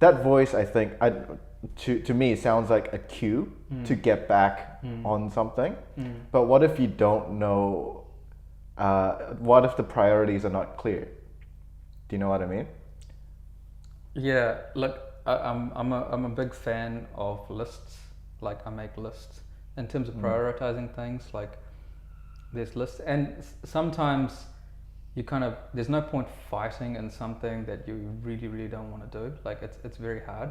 that voice, I think, to me sounds like a cue to get back on something. But what if you don't know? What if the priorities are not clear? Do you know what I mean? Yeah, look, I'm a big fan of lists. Like, I make lists in terms of prioritizing things. Like, there's lists, and sometimes there's no point fighting in something that you really don't want to do. Like, it's very hard.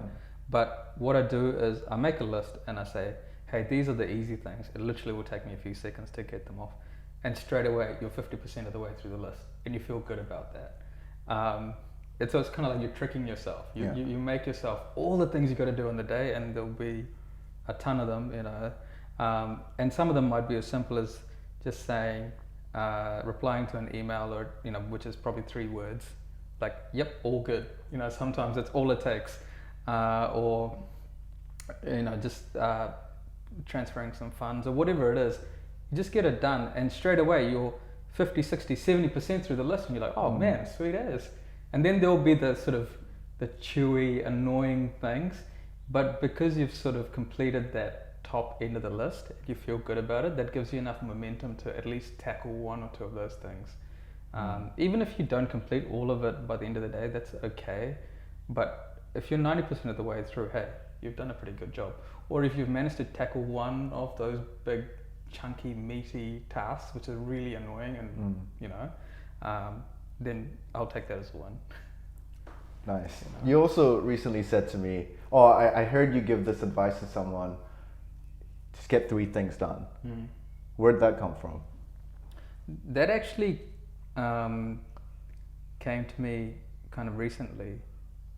But what I do is I make a list and I say, hey, these are the easy things. It literally will take me a few seconds to get them off, and straight away you're 50% of the way through the list, and you feel good about that. It's kind of like you're tricking yourself. You make yourself all the things you got to do in the day, and there'll be a ton of them, and some of them might be as simple as just saying, replying to an email, or which is probably 3 words, like, yep, all good. Sometimes it's all it takes, or just transferring some funds or whatever it is. You just get it done, and straight away you're 50, 60, 70% through the list, and you're like, oh man, sweet as. And then there'll be the sort of the chewy, annoying things, but because you've sort of completed that top end of the list, you feel good about it. That gives you enough momentum to at least tackle 1 or 2 of those things. Even if you don't complete all of it by the end of the day, that's okay. But if you're 90% of the way through, hey, you've done a pretty good job. Or if you've managed to tackle 1 of those big, chunky, meaty tasks, which is really annoying, and then I'll take that as a win. Nice. You also recently said to me, I heard you give this advice to someone, just get 3 things done. Where'd that come from? That actually came to me kind of recently,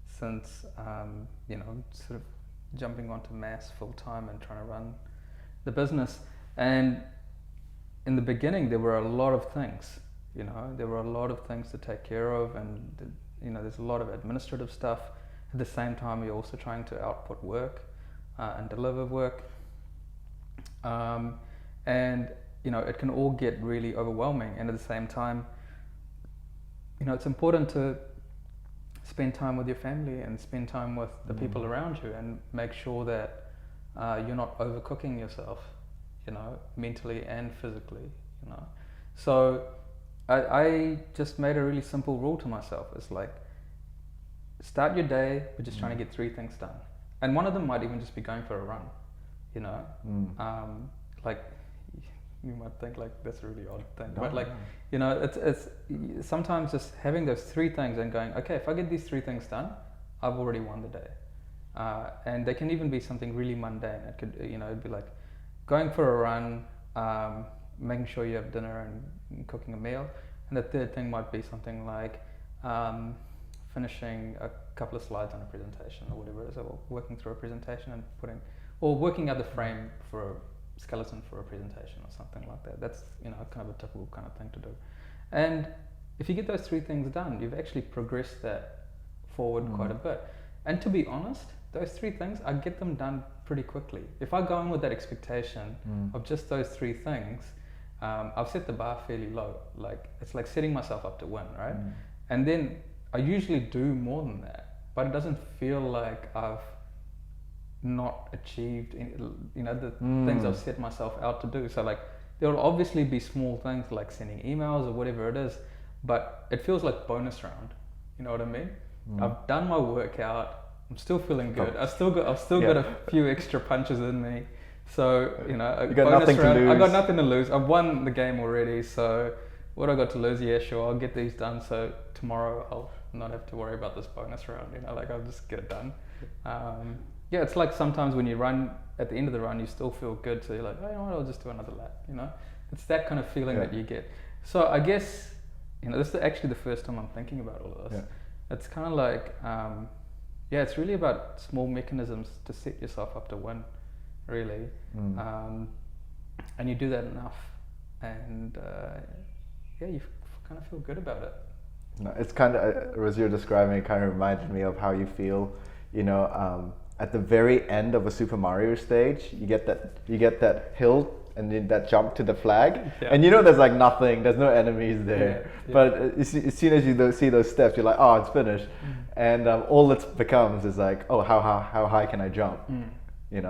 since sort of jumping onto mass full time and trying to run the business. And in the beginning, there were a lot of things. There were a lot of things to take care of, and there's a lot of administrative stuff. At the same time, you're also trying to output work and deliver work, and it can all get really overwhelming. And at the same time, it's important to spend time with your family and spend time with the people around you, and make sure that you're not overcooking yourself, mentally and physically. So I just made a really simple rule to myself. It's like, start your day with just trying to get 3 things done, and one of them might even just be going for a run. Like, you might think like that's a really odd thing, but like, it's sometimes just having those 3 things and going, okay, if I get these 3 things done, I've already won the day. And they can even be something really mundane. It could, it'd be like going for a run, making sure you have dinner and cooking a meal. And the 3rd thing might be something like finishing a couple of slides on a presentation or whatever it is, or working through a presentation and or working out the frame for a skeleton for a presentation or something like that. That's kind of a typical kind of thing to do. And if you get those 3 things done, you've actually progressed that forward quite a bit. And to be honest, those 3 things, I get them done pretty quickly. If I go in with that expectation of just those 3 things, I've set the bar fairly low. Like, it's like setting myself up to win, right? And then I usually do more than that, but it doesn't feel like I've not achieved the things I've set myself out to do. So like, there will obviously be small things like sending emails or whatever it is, but it feels like bonus round. You know what I mean? I've done my workout. I'm still feeling good. I've still got a few extra punches in me. So you got nothing to lose. I got nothing to lose. I've won the game already. So what I got to lose? Yeah, sure. I'll get these done. So tomorrow I'll not have to worry about this bonus round. Like, I'll just get it done. Yeah, it's like sometimes when you run, at the end of the run, you still feel good. So you're like, oh, you know what? I'll just do another lap. It's that kind of feeling that you get. So I guess this is actually the first time I'm thinking about all of this. Yeah. It's kind of like, it's really about small mechanisms to set yourself up to win, really. And you do that enough, and you kind of feel good about it. No, it's kind of, as you're describing, it kind of reminded me of how you feel, at the very end of a Super Mario stage. You get that hill and then that jump to the flag, Yeah. and you know there's like nothing, there's no enemies there. Yeah. But as soon as you see those steps, you're like, oh, it's finished, and all it becomes is like, oh, how high can I jump?